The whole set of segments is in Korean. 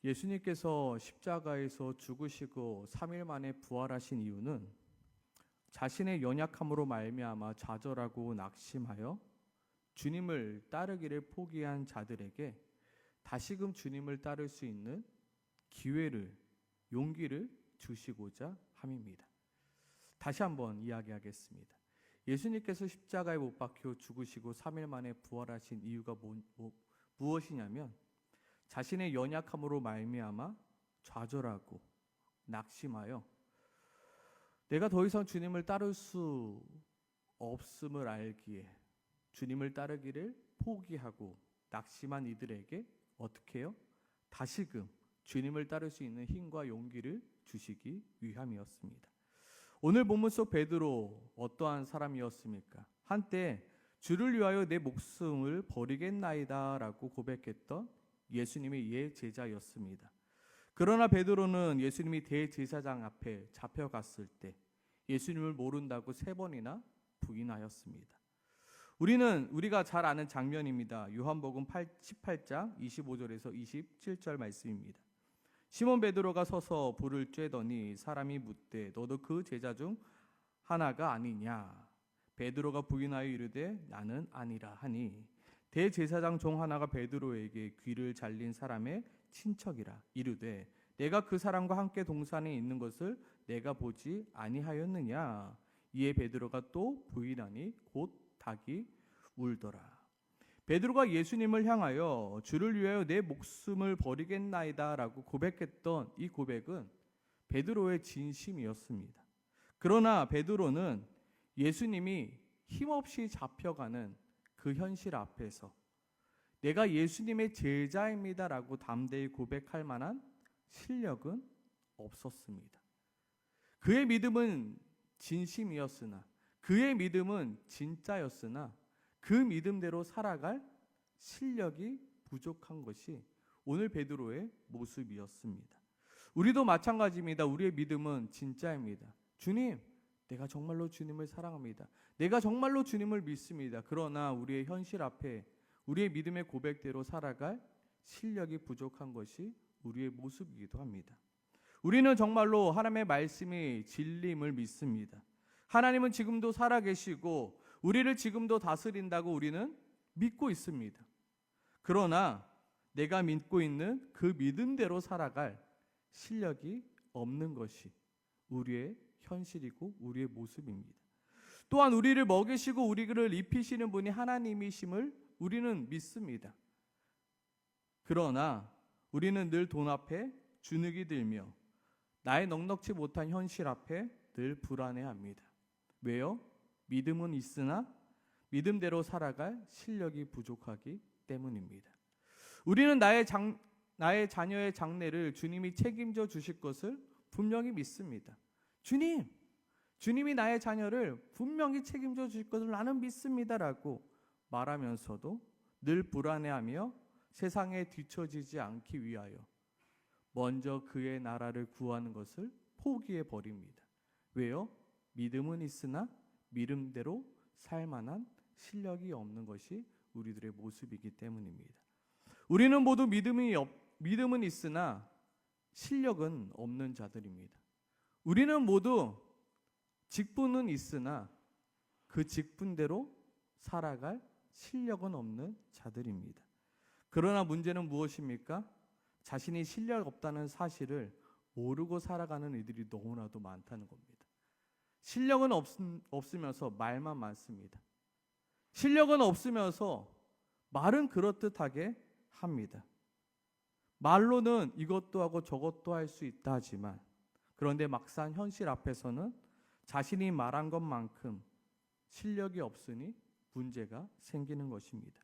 예수님께서 십자가에서 죽으시고 3일 만에 부활하신 이유는 자신의 연약함으로 말미암아 좌절하고 낙심하여 주님을 따르기를 포기한 자들에게 다시금 주님을 따를 수 있는 기회를, 용기를 주시고자 함입니다. 다시 한번 이야기하겠습니다. 예수님께서 십자가에 못 박혀 죽으시고 3일 만에 부활하신 이유가 무엇이냐면 자신의 연약함으로 말미암아 좌절하고 낙심하여 내가 더 이상 주님을 따를 수 없음을 알기에 주님을 따르기를 포기하고 낙심한 이들에게 어떻게 해요? 다시금 주님을 따를 수 있는 힘과 용기를 주시기 위함이었습니다. 오늘 본문 속 베드로 어떠한 사람이었습니까? 한때 주를 위하여 내 목숨을 버리겠나이다 라고 고백했던 예수님의 옛 제자였습니다. 그러나 베드로는 예수님이 대제사장 앞에 잡혀갔을 때 예수님을 모른다고 3번이나 부인하였습니다. 우리가 잘 아는 장면입니다. 요한복음 18장 25절에서 27절 말씀입니다. 시몬 베드로가 서서 불을 쬐더니 사람이 묻되 너도 그 제자 중 하나가 아니냐? 베드로가 부인하여 이르되 나는 아니라 하니 대제사장 종 하나가 베드로에게 귀를 잘린 사람의 친척이라 이르되 내가 그 사람과 함께 동산에 있는 것을 내가 보지 아니하였느냐? 이에 베드로가 또 부인하니 곧 닭이 울더라. 베드로가 예수님을 향하여 주를 위하여 내 목숨을 버리겠나이다 라고 고백했던 이 고백은 베드로의 진심이었습니다. 그러나 베드로는 예수님이 힘없이 잡혀가는 그 현실 앞에서 내가 예수님의 제자입니다 라고 담대히 고백할 만한 실력은 없었습니다. 그의 믿음은 진심이었으나 그의 믿음은 진짜였으나 그 믿음대로 살아갈 실력이 부족한 것이 오늘 베드로의 모습이었습니다. 우리도 마찬가지입니다. 우리의 믿음은 진짜입니다. 주님, 내가 정말로 주님을 사랑합니다. 내가 정말로 주님을 믿습니다. 그러나 우리의 현실 앞에 우리의 믿음의 고백대로 살아갈 실력이 부족한 것이 우리의 모습이기도 합니다. 우리는 정말로 하나님의 말씀이 진리임을 믿습니다. 하나님은 지금도 살아계시고 우리를 지금도 다스린다고 우리는 믿고 있습니다. 그러나 내가 믿고 있는 그 믿음대로 살아갈 실력이 없는 것이 우리의 현실이고 우리의 모습입니다. 또한 우리를 먹이시고 우리를 입히시는 분이 하나님이심을 우리는 믿습니다. 그러나 우리는 늘 돈 앞에 주눅이 들며 나의 넉넉지 못한 현실 앞에 늘 불안해합니다. 왜요? 믿음은 있으나 믿음대로 살아갈 실력이 부족하기 때문입니다. 우리는 나의 자녀의 장래를 주님이 책임져 주실 것을 분명히 믿습니다. 주님이 나의 자녀를 분명히 책임져 주실 것을 나는 믿습니다라고 말하면서도 늘 불안해하며 세상에 뒤처지지 않기 위하여 먼저 그의 나라를 구하는 것을 포기해 버립니다. 왜요? 믿음은 있으나 믿음대로 살 만한 실력이 없는 것이 우리들의 모습이기 때문입니다. 우리는 모두 믿음은 있으나 실력은 없는 자들입니다. 우리는 모두 직분은 있으나 그 직분대로 살아갈 실력은 없는 자들입니다. 그러나 문제는 무엇입니까? 자신이 실력 없다는 사실을 모르고 살아가는 이들이 너무나도 많다는 겁니다. 실력은 없으면서 말만 많습니다. 실력은 없으면서 말은 그렇듯하게 합니다. 말로는 이것도 하고 저것도 할 수 있다 하지만 그런데 막상 현실 앞에서는 자신이 말한 것만큼 실력이 없으니 문제가 생기는 것입니다.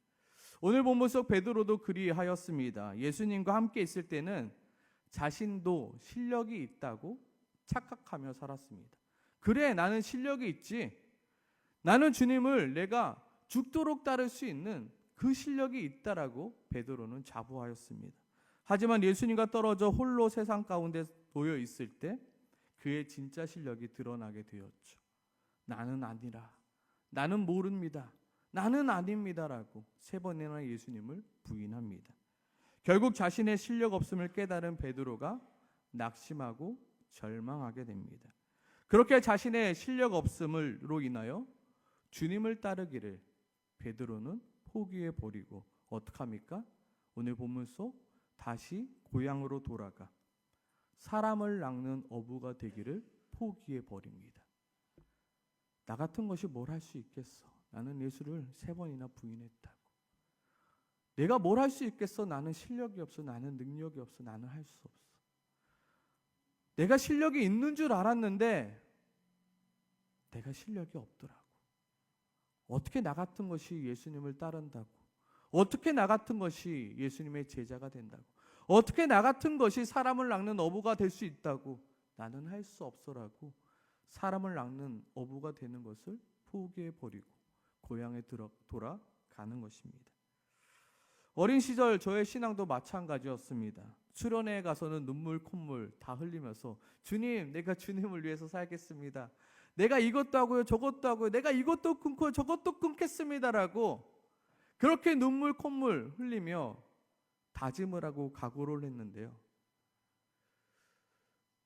오늘 본문 속 베드로도 그리하였습니다. 예수님과 함께 있을 때는 자신도 실력이 있다고 착각하며 살았습니다. 그래, 나는 실력이 있지. 나는 주님을 내가 죽도록 따를 수 있는 그 실력이 있다라고 베드로는 자부하였습니다. 하지만 예수님과 떨어져 홀로 세상 가운데 놓여 있을 때 그의 진짜 실력이 드러나게 되었죠. 나는 아니라, 나는 모릅니다, 나는 아닙니다라고 3번이나 예수님을 부인합니다. 결국 자신의 실력 없음을 깨달은 베드로가 낙심하고 절망하게 됩니다. 그렇게 자신의 실력 없음으로 인하여 주님을 따르기를 베드로는 포기해 버리고 어떻게 합니까? 오늘 본문 속 다시 고향으로 돌아가 사람을 낚는 어부가 되기를 포기해 버립니다. 나 같은 것이 뭘 할 수 있겠어? 나는 예수를 3번이나 부인했다고. 내가 뭘 할 수 있겠어? 나는 실력이 없어. 나는 능력이 없어. 나는 할 수 없어. 내가 실력이 있는 줄 알았는데 내가 실력이 없더라고. 어떻게 나 같은 것이 예수님을 따른다고? 어떻게 나 같은 것이 예수님의 제자가 된다고? 어떻게 나 같은 것이 사람을 낚는 어부가 될 수 있다고? 나는 할 수 없어라고 사람을 낚는 어부가 되는 것을 포기해 버리고 고향에 돌아가는 것입니다. 어린 시절 저의 신앙도 마찬가지였습니다. 수련회에 가서는 눈물 콧물 다 흘리면서 주님, 내가 주님을 위해서 살겠습니다. 내가 이것도 하고요, 저것도 하고요, 내가 이것도 끊고 저것도 끊겠습니다라고 그렇게 눈물 콧물 흘리며 다짐을 하고 각오를 했는데요.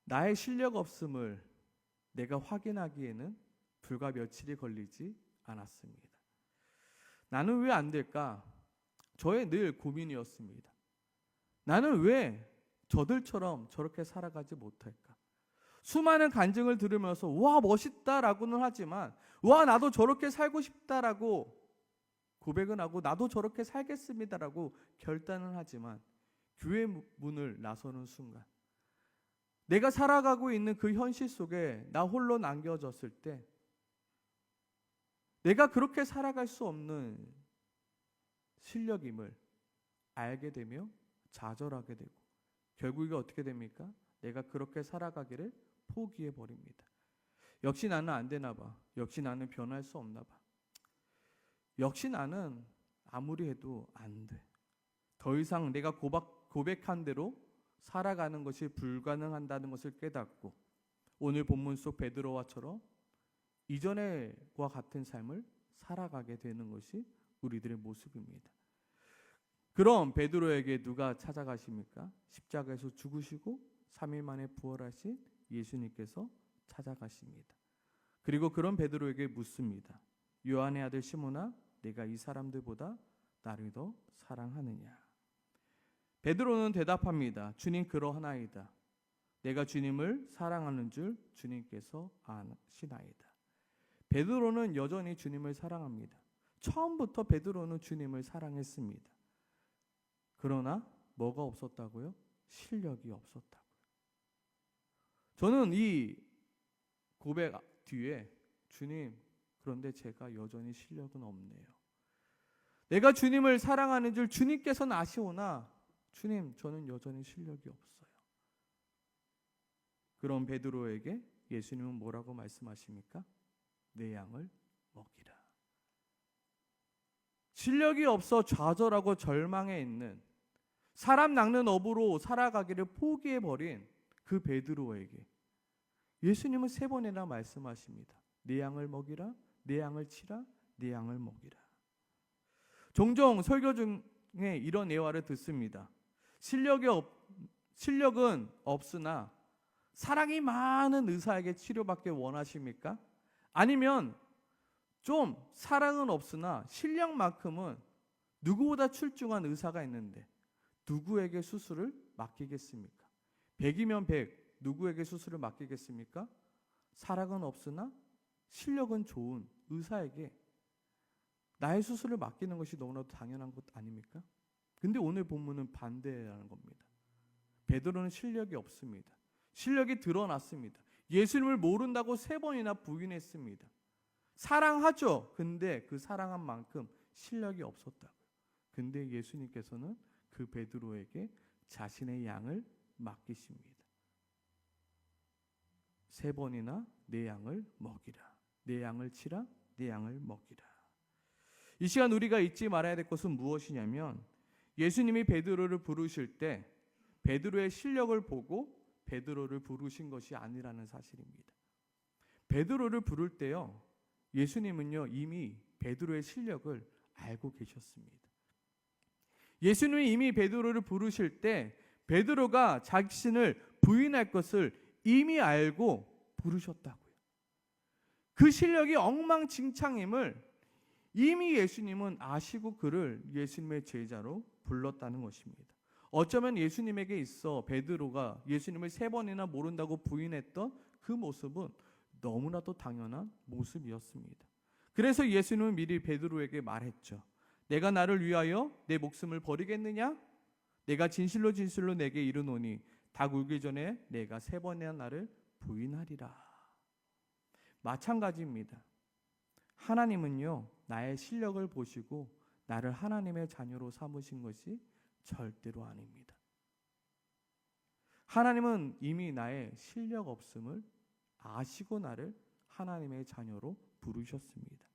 나의 실력 없음을 내가 확인하기에는 불과 며칠이 걸리지 않았습니다. 나는 왜 안 될까? 저의 늘 고민이었습니다. 나는 왜 저들처럼 저렇게 살아가지 못할까? 수많은 간증을 들으면서 와 멋있다라고는 하지만 와 나도 저렇게 살고 싶다라고 고백은 하고 나도 저렇게 살겠습니다라고 결단은 하지만 교회 문을 나서는 순간 내가 살아가고 있는 그 현실 속에 나 홀로 남겨졌을 때 내가 그렇게 살아갈 수 없는 실력임을 알게 되며 좌절하게 되고 결국에 어떻게 됩니까? 내가 그렇게 살아가기를 포기해 버립니다. 역시 나는 안 되나 봐. 역시 나는 변할 수 없나 봐. 역시 나는 아무리 해도 안 돼. 더 이상 내가 고백한 대로 살아가는 것이 불가능한다는 것을 깨닫고 오늘 본문 속 베드로와처럼 이전과 같은 삶을 살아가게 되는 것이 우리들의 모습입니다. 그럼 베드로에게 누가 찾아가십니까? 십자가에서 죽으시고 3일 만에 부활하신 예수님께서 찾아가십니다. 그리고 그런 베드로에게 묻습니다. 요한의 아들 시몬아, 내가 이 사람들보다 나를 더 사랑하느냐? 베드로는 대답합니다. 주님 그러하나이다. 내가 주님을 사랑하는 줄 주님께서 아시나이다. 베드로는 여전히 주님을 사랑합니다. 처음부터 베드로는 주님을 사랑했습니다. 그러나 뭐가 없었다고요? 실력이 없었다고요. 저는 이 고백 뒤에 주님, 그런데 제가 여전히 실력은 없네요. 내가 주님을 사랑하는 줄 주님께서는 아시오나 주님, 저는 여전히 실력이 없어요. 그런 베드로에게 예수님은 뭐라고 말씀하십니까? 내 양을 먹이라. 실력이 없어 좌절하고 절망해 있는 사람 낚는 어부로 살아가기를 포기해버린 그 베드로에게 예수님은 3번이나 말씀하십니다. 내 양을 먹이라, 내 양을 치라, 내 양을 먹이라. 종종 설교 중에 이런 예화를 듣습니다. 실력은 없으나 사랑이 많은 의사에게 치료받길 원하십니까? 아니면 좀 사랑은 없으나 실력만큼은 누구보다 출중한 의사가 있는데 누구에게 수술을 맡기겠습니까? 100이면 100, 누구에게 수술을 맡기겠습니까? 사랑은 없으나 실력은 좋은 의사에게 나의 수술을 맡기는 것이 너무나도 당연한 것 아닙니까? 근데 오늘 본문은 반대라는 겁니다. 베드로는 실력이 없습니다. 실력이 드러났습니다. 예수님을 모른다고 3번이나 부인했습니다. 사랑하죠. 근데 그 사랑한 만큼 실력이 없었다고요. 근데 예수님께서는 그 베드로에게 자신의 양을 맡기십니다. 3번이나 내 양을 먹이라. 내 양을 치라. 내 양을 먹이라. 이 시간 우리가 잊지 말아야 될 것은 무엇이냐면 예수님이 베드로를 부르실 때 베드로의 실력을 보고 베드로를 부르신 것이 아니라는 사실입니다. 베드로를 부를 때요, 예수님은요 이미 베드로의 실력을 알고 계셨습니다. 예수님이 이미 베드로를 부르실 때 베드로가 자신을 부인할 것을 이미 알고 부르셨다고요. 그 실력이 엉망진창임을 이미 예수님은 아시고 그를 예수님의 제자로 불렀다는 것입니다. 어쩌면 예수님에게 있어 베드로가 예수님을 3번이나 모른다고 부인했던 그 모습은 너무나도 당연한 모습이었습니다. 그래서 예수님은 미리 베드로에게 말했죠. 내가 나를 위하여 내 목숨을 버리겠느냐? 내가 진실로 진실로 내게 이르노니 닭 울기 전에 내가 3번이나 나를 부인하리라. 마찬가지입니다. 하나님은요, 나의 실력을 보시고 나를 하나님의 자녀로 삼으신 것이 절대로 아닙니다. 하나님은 이미 나의 실력 없음을 아시고 나를 하나님의 자녀로 부르셨습니다.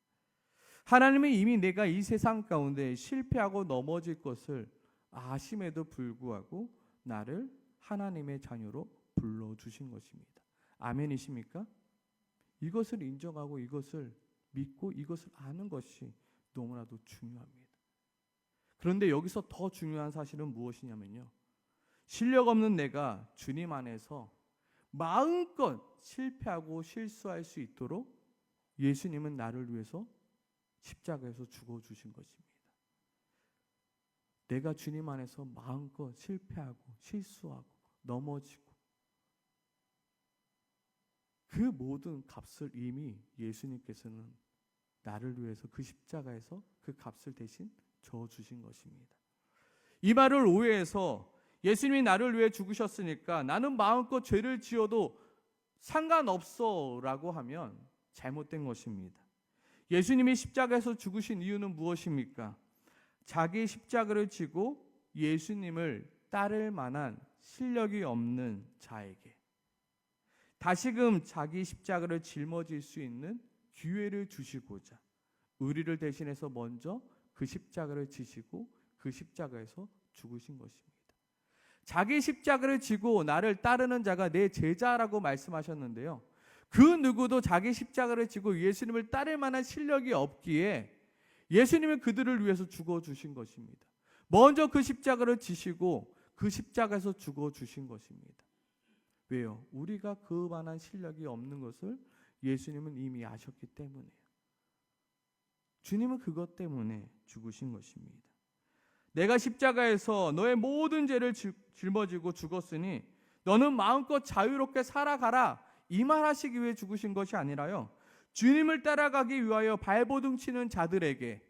하나님은 이미 내가 이 세상 가운데 실패하고 넘어질 것을 아심에도 불구하고 나를 하나님의 자녀로 불러주신 것입니다. 아멘이십니까? 이것을 인정하고 이것을 믿고 이것을 아는 것이 너무나도 중요합니다. 그런데 여기서 더 중요한 사실은 무엇이냐면요, 실력 없는 내가 주님 안에서 마음껏 실패하고 실수할 수 있도록 예수님은 나를 위해서 십자가에서 죽어주신 것입니다. 내가 주님 안에서 마음껏 실패하고 실수하고 넘어지고 그 모든 값을 이미 예수님께서는 나를 위해서 그 십자가에서 그 값을 대신 져주신 것입니다. 이 말을 오해해서 예수님이 나를 위해 죽으셨으니까 나는 마음껏 죄를 지어도 상관없어 라고 하면 잘못된 것입니다. 예수님이 십자가에서 죽으신 이유는 무엇입니까? 자기 십자가를 지고 예수님을 따를 만한 실력이 없는 자에게 다시금 자기 십자가를 짊어질 수 있는 기회를 주시고자 우리를 대신해서 먼저 그 십자가를 지시고 그 십자가에서 죽으신 것입니다. 자기 십자가를 지고 나를 따르는 자가 내 제자라고 말씀하셨는데요, 그 누구도 자기 십자가를 지고 예수님을 따를 만한 실력이 없기에 예수님은 그들을 위해서 죽어주신 것입니다. 먼저 그 십자가를 지시고 그 십자가에서 죽어주신 것입니다. 왜요? 우리가 그만한 실력이 없는 것을 예수님은 이미 아셨기 때문에요. 주님은 그것 때문에 죽으신 것입니다. 내가 십자가에서 너의 모든 죄를 짊어지고 죽었으니 너는 마음껏 자유롭게 살아가라, 이 말하시기 위해 죽으신 것이 아니라요, 주님을 따라가기 위하여 발버둥 치는 자들에게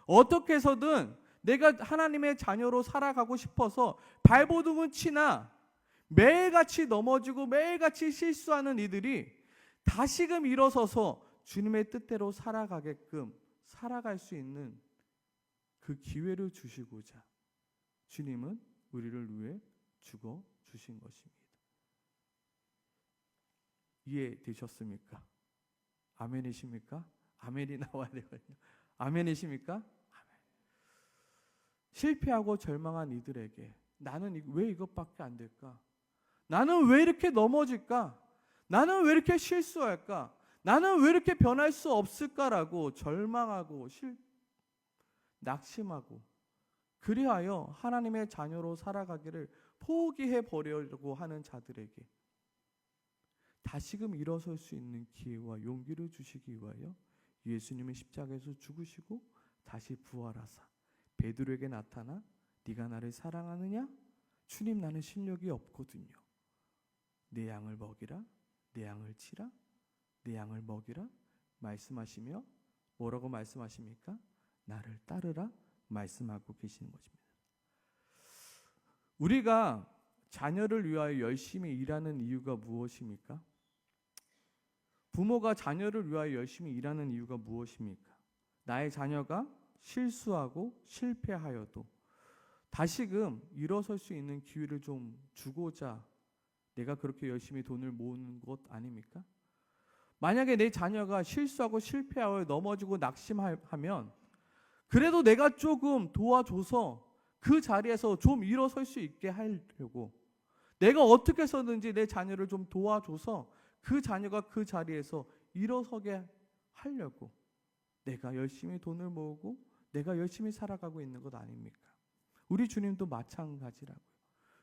어떻게 해서든 내가 하나님의 자녀로 살아가고 싶어서 발버둥은 치나 매일같이 넘어지고 매일같이 실수하는 이들이 다시금 일어서서 주님의 뜻대로 살아가게끔 살아갈 수 있는 그 기회를 주시고자 주님은 우리를 위해 죽어 주신 것입니다. 이해되셨습니까? 아멘이십니까? 아멘이 나와야 되거든요. 아멘이십니까? 아멘. 실패하고 절망한 이들에게 나는 왜 이것밖에 안 될까? 나는 왜 이렇게 넘어질까? 나는 왜 이렇게 실수할까? 나는 왜 이렇게 변할 수 없을까라고 절망하고 낙심하고 그리하여 하나님의 자녀로 살아가기를 포기해 버리려고 하는 자들에게 다시금 일어설 수 있는 기회와 용기를 주시기 위하여 예수님은 십자가에서 죽으시고 다시 부활하사 베드로에게 나타나 네가 나를 사랑하느냐? 주님, 나는 실력이 없거든요. 내 양을 먹이라, 내 양을 치라, 내 양을 먹이라 말씀하시며 뭐라고 말씀하십니까? 나를 따르라 말씀하고 계시는 것입니다. 우리가 자녀를 위하여 열심히 일하는 이유가 무엇입니까? 부모가 자녀를 위하여 열심히 일하는 이유가 무엇입니까? 나의 자녀가 실수하고 실패하여도 다시금 일어설 수 있는 기회를 좀 주고자 내가 그렇게 열심히 돈을 모으는 것 아닙니까? 만약에 내 자녀가 실수하고 실패하여 넘어지고 낙심하면 그래도 내가 조금 도와줘서 그 자리에서 좀 일어설 수 있게 하려고, 내가 어떻게 해서든지 내 자녀를 좀 도와줘서 그 자녀가 그 자리에서 일어서게 하려고 내가 열심히 돈을 모으고 내가 열심히 살아가고 있는 것 아닙니까? 우리 주님도 마찬가지라고요.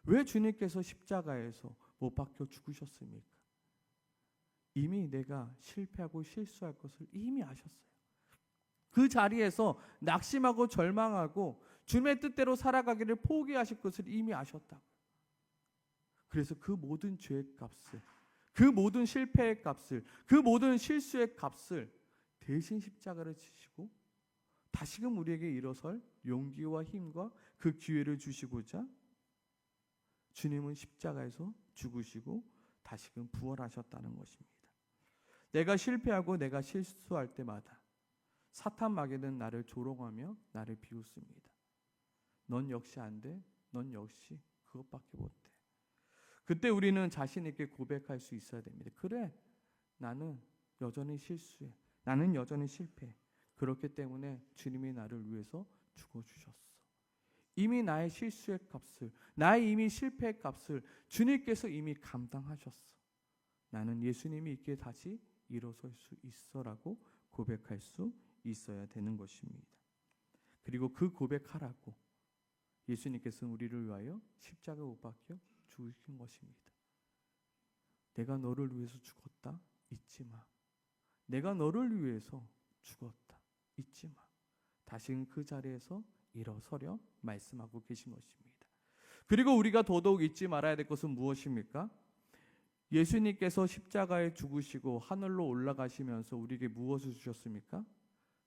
왜 주님께서 십자가에서 못 박혀 죽으셨습니까? 이미 내가 실패하고 실수할 것을 이미 아셨어요. 그 자리에서 낙심하고 절망하고 주님의 뜻대로 살아가기를 포기하실 것을 이미 아셨다고요. 그래서 그 모든 죄의 값을, 그 모든 실패의 값을, 그 모든 실수의 값을 대신 십자가를 지시고 다시금 우리에게 일어설 용기와 힘과 그 기회를 주시고자 주님은 십자가에서 죽으시고 다시금 부활하셨다는 것입니다. 내가 실패하고 내가 실수할 때마다 사탄 마귀는 나를 조롱하며 나를 비웃습니다. 넌 역시 안 돼. 넌 역시 그것밖에 못 돼. 그때 우리는 자신 있게 고백할 수 있어야 됩니다. 그래, 나는 여전히 실수해. 나는 여전히 실패해. 그렇기 때문에 주님이 나를 위해서 죽어주셨어. 이미 나의 실수의 값을, 나의 이미 실패의 값을 주님께서 이미 감당하셨어. 나는 예수님이 있기에 다시 일어설 수 있어라고 고백할 수 있어야 되는 것입니다. 그리고 그 고백하라고 예수님께서는 우리를 위하여 십자가에 못 박혀 죽으신 것입니다. 내가 너를 위해서 죽었다 잊지 마. 내가 너를 위해서 죽었다 잊지 마. 다시는 그 자리에서 일어서려 말씀하고 계신 것입니다. 그리고 우리가 더더욱 잊지 말아야 될 것은 무엇입니까? 예수님께서 십자가에 죽으시고 하늘로 올라가시면서 우리에게 무엇을 주셨습니까?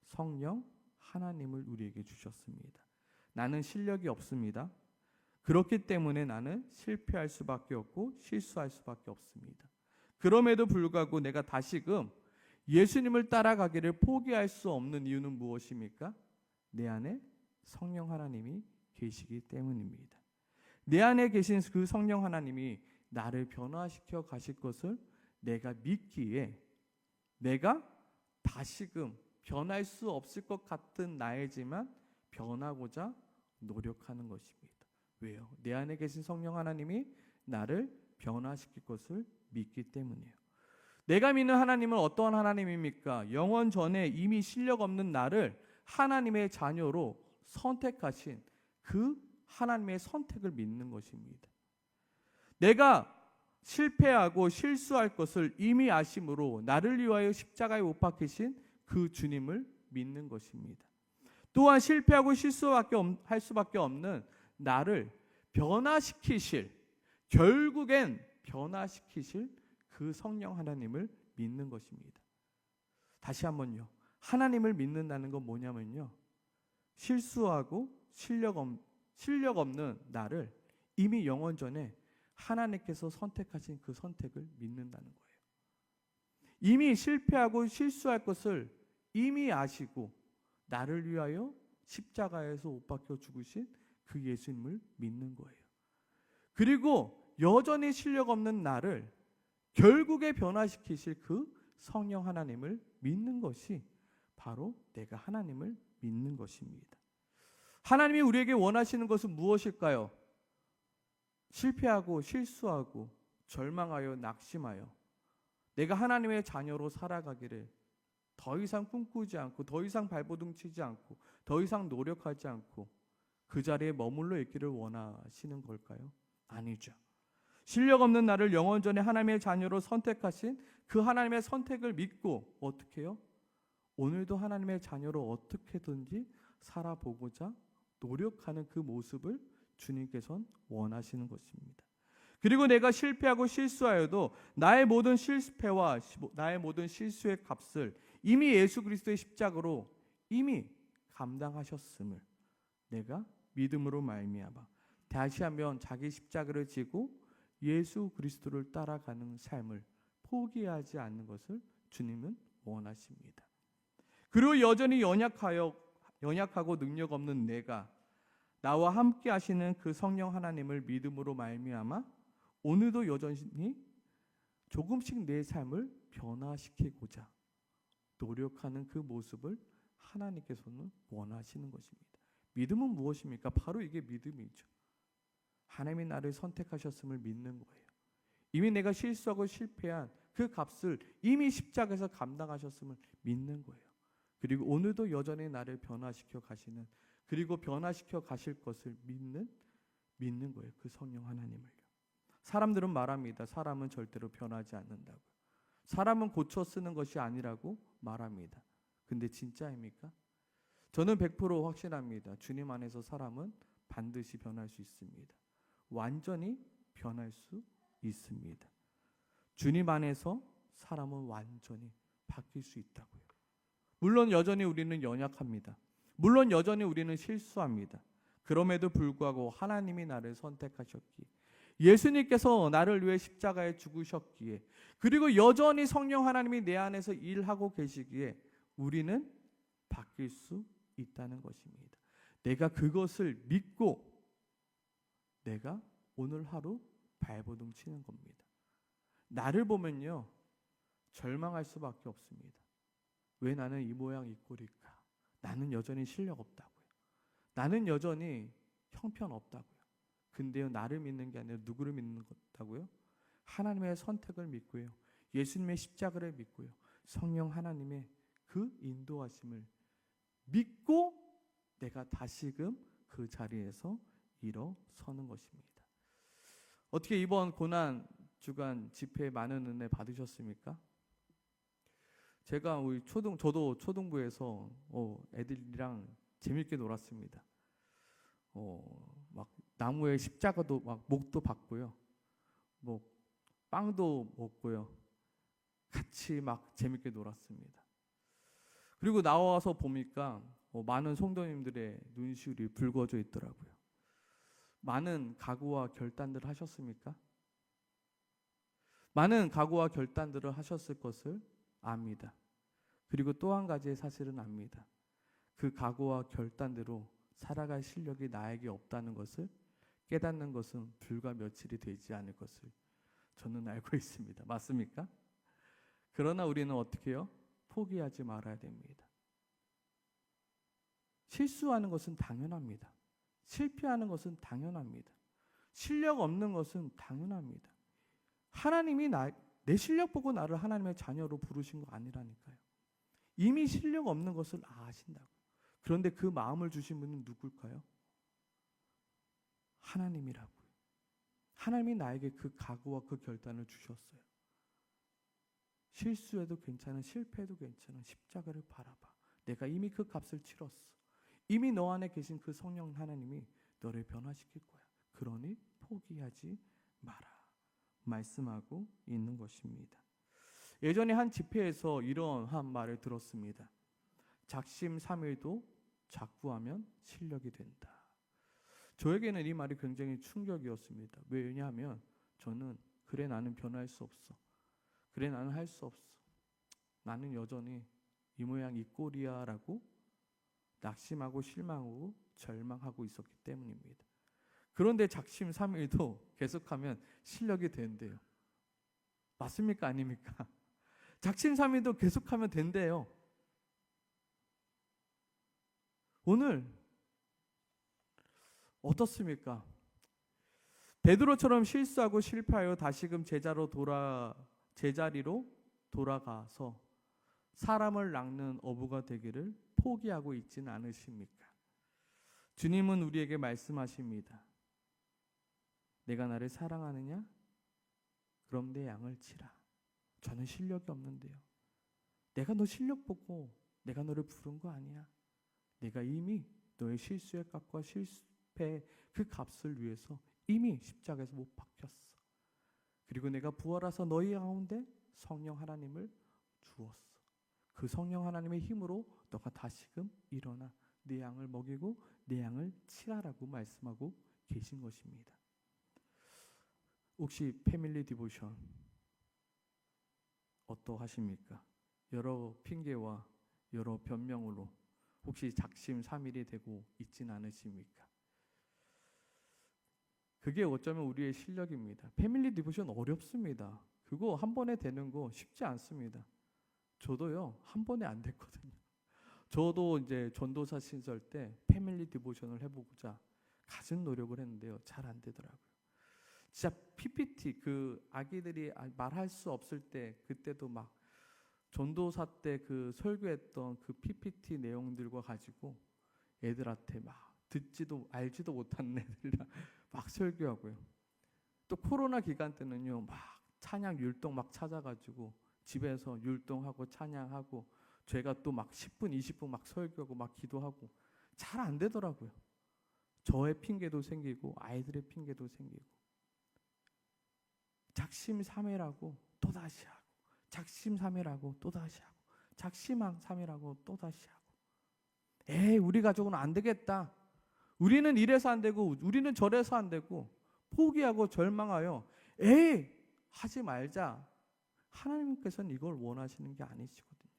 성령 하나님을 우리에게 주셨습니다. 나는 실력이 없습니다. 그렇기 때문에 나는 실패할 수밖에 없고 실수할 수밖에 없습니다. 그럼에도 불구하고 내가 다시금 예수님을 따라가기를 포기할 수 없는 이유는 무엇입니까? 내 안에 성령 하나님이 계시기 때문입니다. 내 안에 계신 그 성령 하나님이 나를 변화시켜 가실 것을 내가 믿기에 내가 다시금 변할 수 없을 것 같은 나이지만 변하고자 노력하는 것입니다. 왜요? 내 안에 계신 성령 하나님이 나를 변화시킬 것을 믿기 때문이에요. 내가 믿는 하나님은 어떠한 하나님입니까? 영원 전에 이미 실력 없는 나를 하나님의 자녀로 선택하신 그 하나님의 선택을 믿는 것입니다. 내가 실패하고 실수할 것을 이미 아심으로 나를 위하여 십자가에 못 박히신 그 주님을 믿는 것입니다. 또한 실패하고 실수할 수밖에 없는 나를 변화시키실, 결국엔 변화시키실 그 성령 하나님을 믿는 것입니다. 다시 한번요. 하나님을 믿는다는 건 뭐냐면요. 실수하고 실력 없는 나를 이미 영원 전에 하나님께서 선택하신 그 선택을 믿는다는 거예요. 이미 실패하고 실수할 것을 이미 아시고 나를 위하여 십자가에서 못 박혀 죽으신 그 예수님을 믿는 거예요. 그리고 여전히 실력 없는 나를 결국에 변화시키실 그 성령 하나님을 믿는 것이 바로 내가 하나님을 믿는 것입니다. 하나님이 우리에게 원하시는 것은 무엇일까요? 실패하고 실수하고 절망하여 낙심하여 내가 하나님의 자녀로 살아가기를 더 이상 꿈꾸지 않고 더 이상 발버둥 치지 않고 더 이상 노력하지 않고 그 자리에 머물러 있기를 원하시는 걸까요? 아니죠. 실력 없는 나를 영원 전에 하나님의 자녀로 선택하신 그 하나님의 선택을 믿고 어떻게 해요? 오늘도 하나님의 자녀로 어떻게든지 살아보고자 노력하는 그 모습을 주님께서는 원하시는 것입니다. 그리고 내가 실패하고 실수하여도 나의 모든 실패와 나의 모든 실수의 값을 이미 예수 그리스도의 십자가로 이미 감당하셨음을 내가 믿음으로 말미암아 다시 한번 자기 십자가를 지고 예수 그리스도를 따라가는 삶을 포기하지 않는 것을 주님은 원하십니다. 그리고 여전히 연약하고 능력 없는 내가 나와 함께 하시는 그 성령 하나님을 믿음으로 말미암아 오늘도 여전히 조금씩 내 삶을 변화시키고자 노력하는 그 모습을 하나님께서는 원하시는 것입니다. 믿음은 무엇입니까? 바로 이게 믿음이죠. 하나님이 나를 선택하셨음을 믿는 거예요. 이미 내가 실수하고 실패한 그 값을 이미 십자가에서 감당하셨음을 믿는 거예요. 그리고 오늘도 여전히 나를 변화시켜 가시는 그리고 변화시켜 가실 것을 믿는 거예요. 그 성령 하나님을요. 사람들은 말합니다. 사람은 절대로 변하지 않는다고. 사람은 고쳐 쓰는 것이 아니라고 말합니다. 근데 진짜입니까? 저는 100% 확신합니다. 주님 안에서 사람은 반드시 변할 수 있습니다. 완전히 변할 수 있습니다. 주님 안에서 사람은 완전히 바뀔 수 있다고요. 물론 여전히 우리는 연약합니다. 물론 여전히 우리는 실수합니다. 그럼에도 불구하고 하나님이 나를 선택하셨기에, 예수님께서 나를 위해 십자가에 죽으셨기에, 그리고 여전히 성령 하나님이 내 안에서 일하고 계시기에 우리는 바뀔 수 있다는 것입니다. 내가 그것을 믿고 내가 오늘 하루 발버둥 치는 겁니다. 나를 보면요, 절망할 수밖에 없습니다. 왜 나는 이 모양 이 꼴일까? 나는 여전히 실력 없다고요. 나는 여전히 형편 없다고요. 근데요, 나를 믿는 게 아니라 누구를 믿는 거다고요? 하나님의 선택을 믿고요, 예수님의 십자가를 믿고요, 성령 하나님의 그 인도하심을 믿고 내가 다시금 그 자리에서 일어서는 것입니다. 어떻게 이번 고난 주간 집회에 많은 은혜 받으셨습니까? 제가 저도 초등부에서 애들이랑 재밌게 놀았습니다. 막 나무에 십자가도 막 목도 박고요, 뭐 빵도 먹고요, 같이 막 재밌게 놀았습니다. 그리고 나와서 보니까 많은 성도님들의 눈시울이 붉어져 있더라고요. 많은 각오와 결단들을 하셨습니까? 많은 각오와 결단들을 하셨을 것을 압니다. 그리고 또 한 가지의 사실은 압니다. 그 각오와 결단대로 살아갈 실력이 나에게 없다는 것을 깨닫는 것은 불과 며칠이 되지 않을 것을 저는 알고 있습니다. 맞습니까? 그러나 우리는 어떻게 해요? 포기하지 말아야 됩니다. 실수하는 것은 당연합니다. 실패하는 것은 당연합니다. 실력 없는 것은 당연합니다. 하나님이 내 실력 보고 나를 하나님의 자녀로 부르신 거 아니라니까요. 이미 실력 없는 것을 아신다고요. 그런데 그 마음을 주신 분은 누굴까요? 하나님이라고요. 하나님이 나에게 그 각오와 그 결단을 주셨어요. 실수해도 괜찮은, 실패해도 괜찮은, 십자가를 바라봐. 내가 이미 그 값을 치렀어. 이미 너 안에 계신 그 성령 하나님이 너를 변화시킬 거야. 그러니 포기하지 마라 말씀하고 있는 것입니다. 예전에 한 집회에서 이러한 말을 들었습니다. 작심삼일도 작구하면 실력이 된다. 저에게는 이 말이 굉장히 충격이었습니다. 왜냐하면 저는 그래 나는 변할 수 없어. 그래 나는 할 수 없어. 나는 여전히 이 모양 이 꼴이야 라고 낙심하고 실망하고 절망하고 있었기 때문입니다. 그런데 작심삼일도 계속하면 실력이 된대요. 맞습니까? 아닙니까? 작심삼일도 계속하면 된대요. 오늘 어떻습니까? 베드로처럼 실수하고 실패하여 다시금 제자리로 돌아가서 사람을 낚는 어부가 되기를 포기하고 있지는 않으십니까? 주님은 우리에게 말씀하십니다. 내가 나를 사랑하느냐? 그럼 내 양을 치라. 저는 실력이 없는데요. 내가 너 실력 보고 내가 너를 부른 거 아니야. 내가 이미 너의 실수의 값과 실패의 그 값을 위해서 이미 십자가에서 못 박혔어. 그리고 내가 부활하서 너희 가운데 성령 하나님을 주었어. 그 성령 하나님의 힘으로 너가 다시금 일어나 내 양을 먹이고 내 양을 치라라고 말씀하고 계신 것입니다. 혹시 패밀리 디보션 어떠하십니까? 여러 핑계와 여러 변명으로 혹시 작심삼일이 되고 있진 않으십니까? 그게 어쩌면 우리의 실력입니다. 패밀리 디보션 어렵습니다. 그거 한 번에 되는 거 쉽지 않습니다. 저도요, 한 번에 안 됐거든요. 저도 이제 전도사 신설 때 패밀리 디보션을 해보고자 갖은 노력을 했는데요, 잘 안 되더라고요. 진짜 PPT 그 아기들이 말할 수 없을 때 그때도 막 전도사 때 그 설교했던 그 PPT 내용들과 가지고 애들한테 막 듣지도 알지도 못하는 애들이랑 막 설교하고요. 또 코로나 기간 때는요, 막 찬양 율동 막 찾아가지고 집에서 율동하고 찬양하고, 제가 또 막 10분 20분 막 설교하고 막 기도하고 잘 안 되더라고요. 저의 핑계도 생기고 아이들의 핑계도 생기고, 작심삼일하고 또다시 하고, 작심삼일하고 또다시 하고, 작심삼일하고 또다시 하고, 에이 우리 가족은 안 되겠다, 우리는 이래서 안 되고 우리는 저래서 안 되고, 포기하고 절망하여 에이 하지 말자. 하나님께서는 이걸 원하시는 게 아니시거든요.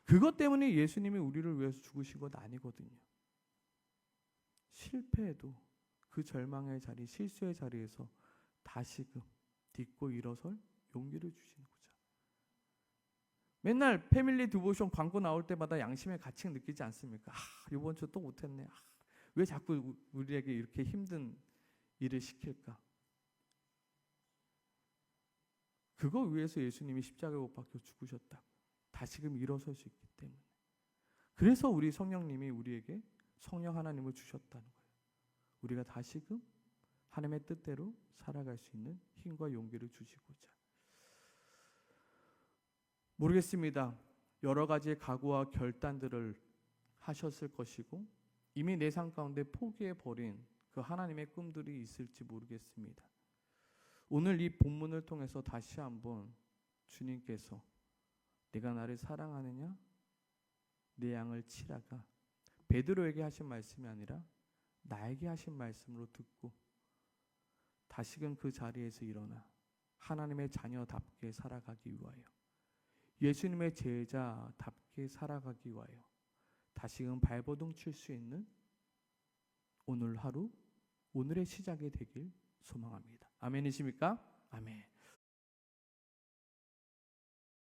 그것 때문에 예수님이 우리를 위해서 죽으신 것 아니거든요. 실패해도 그 절망의 자리, 실수의 자리에서 다시금 딛고 일어설 용기를 주시는 거죠. 맨날 패밀리 디보션 광고 나올 때마다 양심의 가책 느끼지 않습니까? 이번 주 또 못했네. 왜 자꾸 우리에게 이렇게 힘든 일을 시킬까? 그거 위해서 예수님이 십자가에 못 박혀 죽으셨다고. 다시금 일어설 수 있기 때문에. 그래서 우리 성령님이 우리에게 성령 하나님을 주셨다는 거예요. 우리가 다시금 하나님의 뜻대로 살아갈 수 있는 힘과 용기를 주시고자. 모르겠습니다. 여러 가지의 각오와 결단들을 하셨을 것이고, 이미 내 삶 가운데 포기해버린 그 하나님의 꿈들이 있을지 모르겠습니다. 오늘 이 본문을 통해서 다시 한번 주님께서 내가 나를 사랑하느냐? 내 양을 치라가 베드로에게 하신 말씀이 아니라 나에게 하신 말씀으로 듣고, 다시금 그 자리에서 일어나 하나님의 자녀답게 살아가기 위하여, 예수님의 제자답게 살아가기 위하여 다시금 발버둥 칠 수 있는 오늘 하루, 오늘의 시작이 되길 소망합니다. 아멘이십니까? 아멘.